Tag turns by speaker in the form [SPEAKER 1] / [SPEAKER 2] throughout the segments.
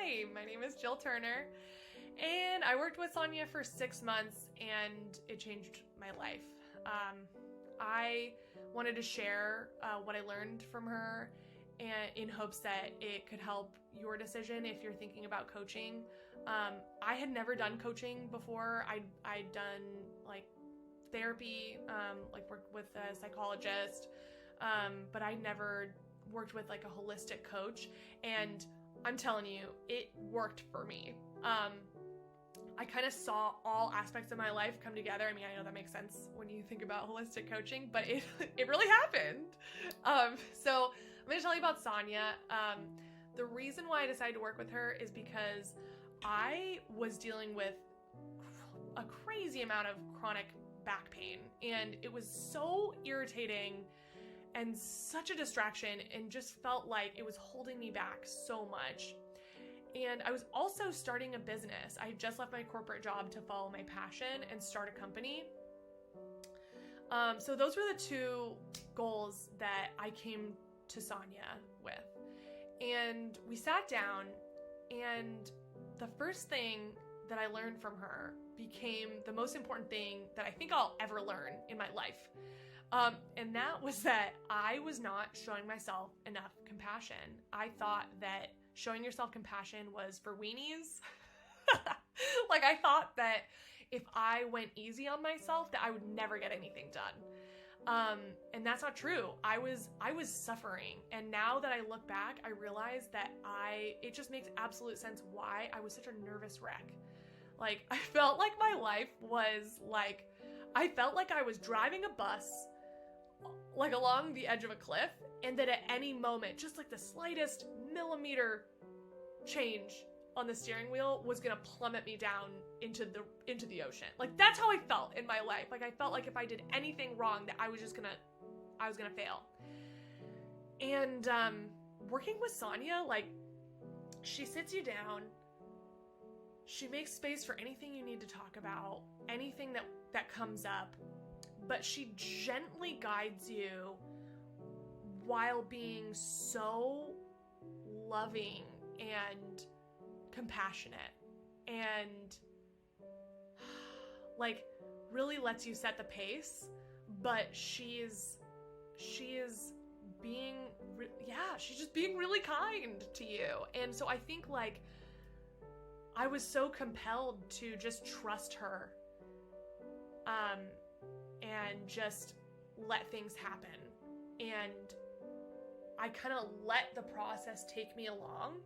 [SPEAKER 1] Hi, my name is Jill Turner, and I worked with Sanya for 6 months, and it changed my life. I wanted to share what I learned from her, and in hopes that it could help your decision if you're thinking about coaching. I had never done coaching before. I'd done like therapy, like worked with a psychologist, but I never worked with like a holistic coach, and I'm telling you, it worked for me. I kind of saw all aspects of my life come together. I mean, I know that makes sense when you think about holistic coaching, but it really happened. So I'm going to tell you about Sanya. The reason why I decided to work with her is because I was dealing with a crazy amount of chronic back pain, and it was so irritating and such a distraction, and just felt like it was holding me back so much. And I was also starting a business. I had just left my corporate job to follow my passion and start a company. So those were the two goals that I came to Sanya with. And we sat down, and the first thing that I learned from her became the most important thing that I think I'll ever learn in my life. And that was that I was not showing myself enough compassion. I thought that showing yourself compassion was for weenies. Like, I thought that if I went easy on myself, that I would never get anything done. And that's not true. I was suffering. And now that I look back, I realize that it just makes absolute sense why I was such a nervous wreck. Like, I felt like my life was like, I felt like I was driving a bus like along the edge of a cliff, and that at any moment, just like the slightest millimeter change on the steering wheel was gonna plummet me down into the ocean. Like, that's how I felt in my life. Like, I felt like if I did anything wrong, that I was gonna fail. And working with Sanya, like, she sits you down, she makes space for anything you need to talk about, anything that comes up, but she gently guides you while being so loving and compassionate, and like really lets you set the pace. But she's being she's just being really kind to you. And so I think, like, I was so compelled to just trust her, and just let things happen. And I kind of let the process take me along.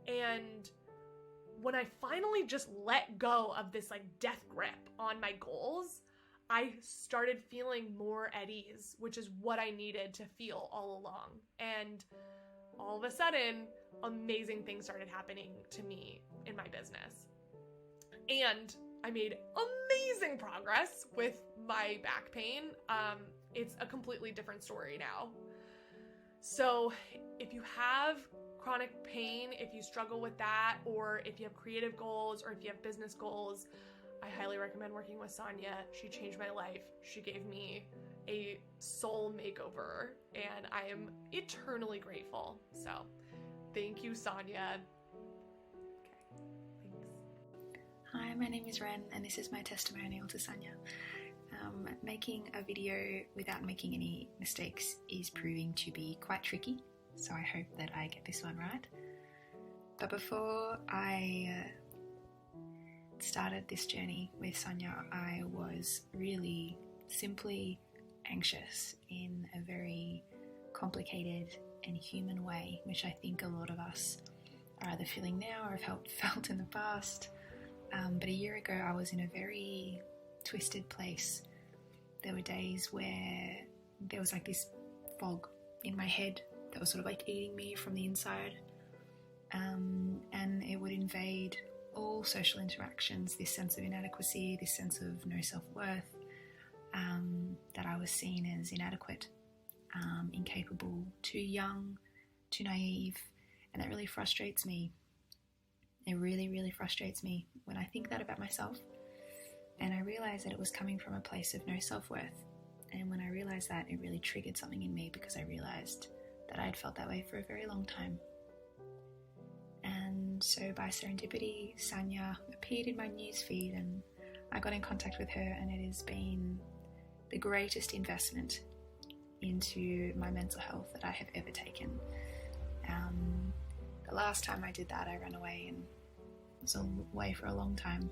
[SPEAKER 1] And when I finally just let go of this like death grip on my goals, I started feeling more at ease, which is what I needed to feel all along. And all of a sudden, amazing things started happening to me in my business. And I made amazing progress with my back pain. It's a completely different story now. So if you have chronic pain, if you struggle with that, or if you have creative goals, or if you have business goals, I highly recommend working with Sanya. She changed my life. She gave me a soul makeover, and I am eternally grateful. So thank you, Sanya.
[SPEAKER 2] Hi, my name is Ren, and this is my testimonial to Sanya. Making a video without making any mistakes is proving to be quite tricky, so I hope that I get this one right. But before I started this journey with Sanya, I was really simply anxious in a very complicated and human way, which I think a lot of us are either feeling now or have felt in the past. But a year ago, I was in a very twisted place. There were days where there was like this fog in my head that was sort of like eating me from the inside. And it would invade all social interactions, this sense of inadequacy, this sense of no self-worth, that I was seen as inadequate, incapable, too young, too naive, and that really frustrates me. It really, really frustrates me when I think that about myself. And I realized that it was coming from a place of no self-worth. And when I realized that, it really triggered something in me, because I realized that I had felt that way for a very long time. And so by serendipity, Sanya appeared in my newsfeed and I got in contact with her, and it has been the greatest investment into my mental health that I have ever taken. The last time I did that, I ran away and was away for a long time.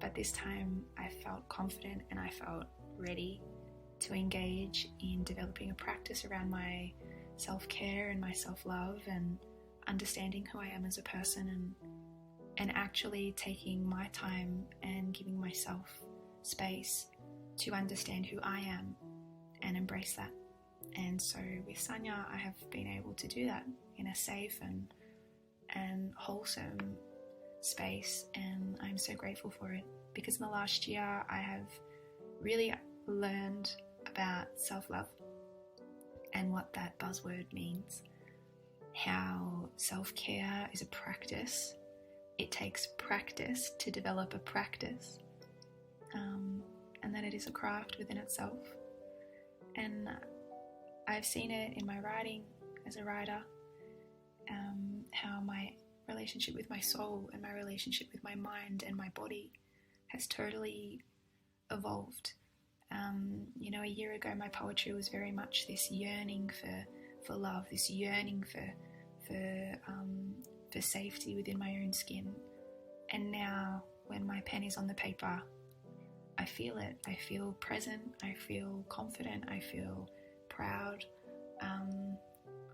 [SPEAKER 2] But this time I felt confident and I felt ready to engage in developing a practice around my self-care and my self-love and understanding who I am as a person, and actually taking my time and giving myself space to understand who I am and embrace that. And so with Sanya, I have been able to do that in a safe and wholesome space, and I'm so grateful for it, because in the last year I have really learned about self-love and what that buzzword means, how self-care is a practice. It takes practice to develop a practice, and that it is a craft within itself. And I've seen it in my writing as a writer, how my relationship with my soul and my relationship with my mind and my body has totally evolved. A year ago my poetry was very much this yearning for love, this yearning for safety within my own skin. And now when my pen is on the paper, I feel it. I feel present, I feel confident, I feel proud,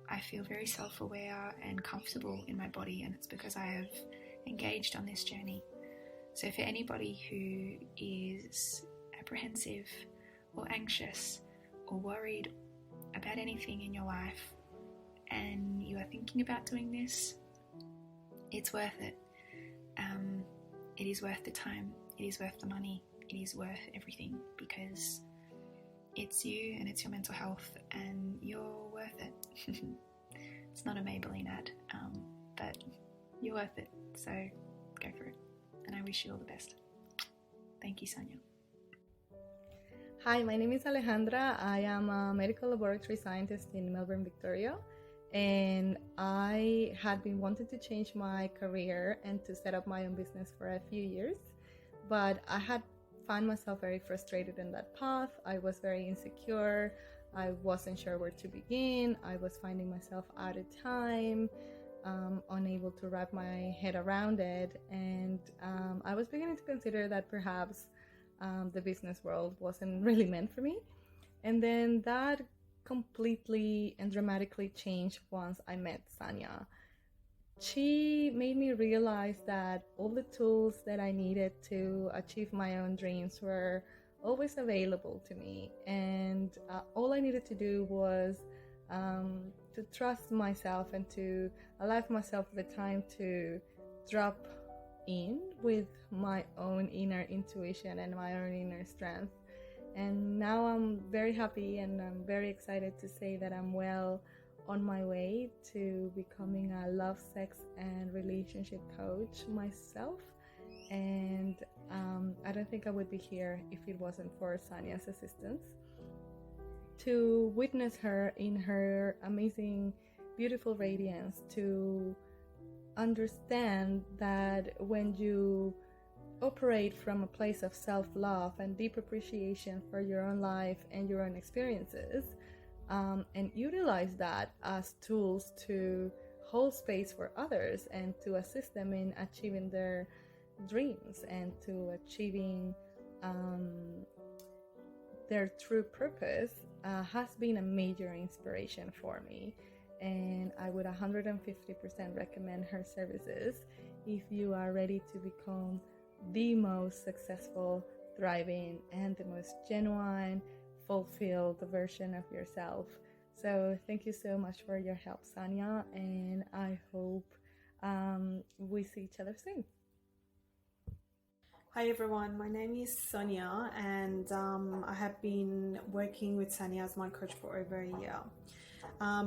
[SPEAKER 2] I feel very self-aware and comfortable in my body, and it's because I have engaged on this journey. So for anybody who is apprehensive or anxious or worried about anything in your life and you are thinking about doing this, it's worth it. It is worth the time, it is worth the money, it is worth everything, because it's you and it's your mental health and you're worth it. It's not a Maybelline ad, but you're worth it, so go for it. And I wish you all the best. Thank you, Sanya.
[SPEAKER 3] Hi, my name is Alejandra. I am a medical laboratory scientist in Melbourne, Victoria, and I had been wanting to change my career and to set up my own business for a few years, but I had found myself very frustrated in that path. I was very insecure. I wasn't sure where to begin. I was finding myself out of time, unable to wrap my head around it, and I was beginning to consider that perhaps the business world wasn't really meant for me. And then that completely and dramatically changed once I met Sanya. She made me realize that all the tools that I needed to achieve my own dreams were always available to me, and all I needed to do was to trust myself and to allow myself the time to drop in with my own inner intuition and my own inner strength. And now I'm very happy and I'm very excited to say that I'm well on my way to becoming a love, sex, and relationship coach myself. And I don't think I would be here if it wasn't for Sanya's assistance. To witness her in her amazing, beautiful radiance, to understand that when you operate from a place of self-love and deep appreciation for your own life and your own experiences, and utilize that as tools to hold space for others and to assist them in achieving their dreams and to achieving their true purpose, has been a major inspiration for me. And I would 150% recommend her services if you are ready to become the most successful, thriving, and the most genuine, fulfilled version of yourself. So thank you so much for your help, Sanya, and I hope we see each other soon.
[SPEAKER 4] Hi everyone, my name is Sanya, and I have been working with Sanya as my coach for over a year.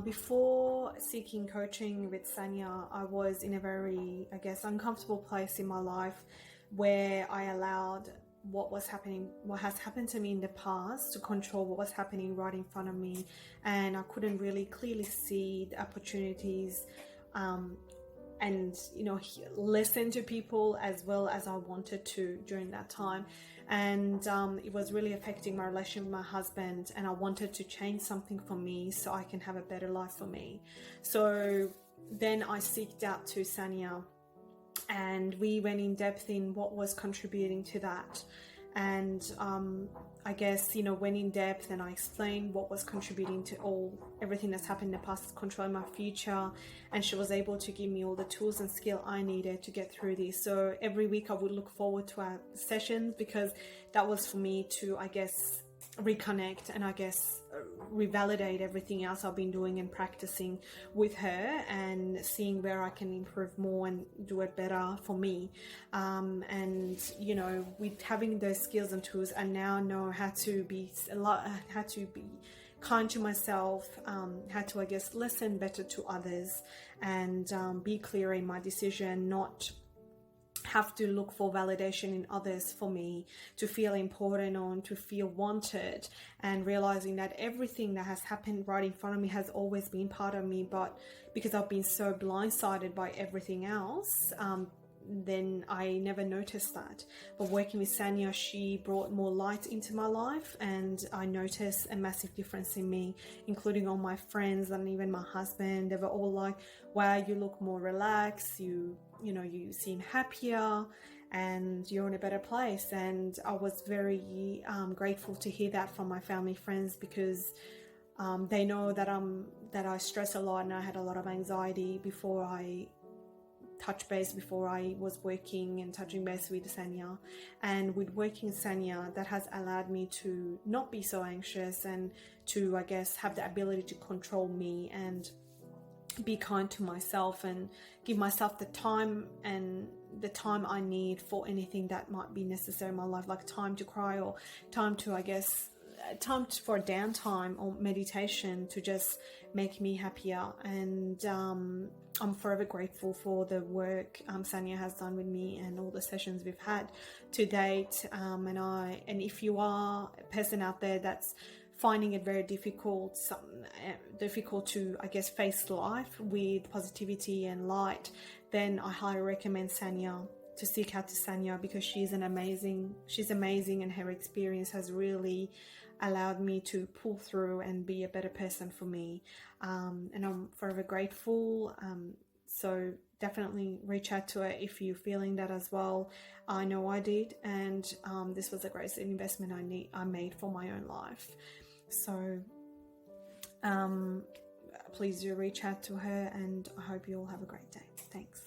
[SPEAKER 4] Before seeking coaching with Sanya, I was in a very, uncomfortable place in my life where I allowed what has happened to me in the past to control what was happening right in front of me, and I couldn't really clearly see the opportunities and listen to people as well as I wanted to during that time. And it was really affecting my relationship with my husband, and I wanted to change something for me so I can have a better life for me. So then I seeked out to Sanya, and we went in depth in what was contributing to that. And I guess, went in depth, and I explained what was contributing to everything that's happened in the past, controlling my future. And she was able to give me all the tools and skill I needed to get through this. So every week I would look forward to our sessions, because that was for me to, I guess, reconnect and I guess revalidate everything else I've been doing and practicing with her, and seeing where I can improve more and do it better for me. And with having those skills and tools, I now know how to be kind to myself, how to, I guess, listen better to others, and be clear in my decision, not have to look for validation in others for me to feel important or to feel wanted, and realizing that everything that has happened right in front of me has always been part of me, but because I've been so blindsided by everything else, then I never noticed that. But working with Sanya, she brought more light into my life, and I noticed a massive difference in me, including all my friends and even my husband. They were all like, wow, you look more relaxed, you seem happier, and you're in a better place. And I was very grateful to hear that from my family, friends, because they know that I stress a lot, and I had a lot of anxiety before I was working and touching base with Sanya. And with working with Sanya, that has allowed me to not be so anxious, and to, I guess, have the ability to control me and be kind to myself, and give myself the time I need for anything that might be necessary in my life, like time to cry, or time to, I guess, for a downtime or meditation to just make me happier. And I'm forever grateful for the work Sanya has done with me and all the sessions we've had to date. And if you are a person out there that's finding it very difficult to, I guess, face life with positivity and light, then I highly recommend to seek out to Sanya, because she's amazing, and her experience has really allowed me to pull through and be a better person for me. And I'm forever grateful. So definitely reach out to her if you're feeling that as well. I know I did, and this was the greatest investment I made for my own life. So please do reach out to her, and I hope you all have a great day. Thanks.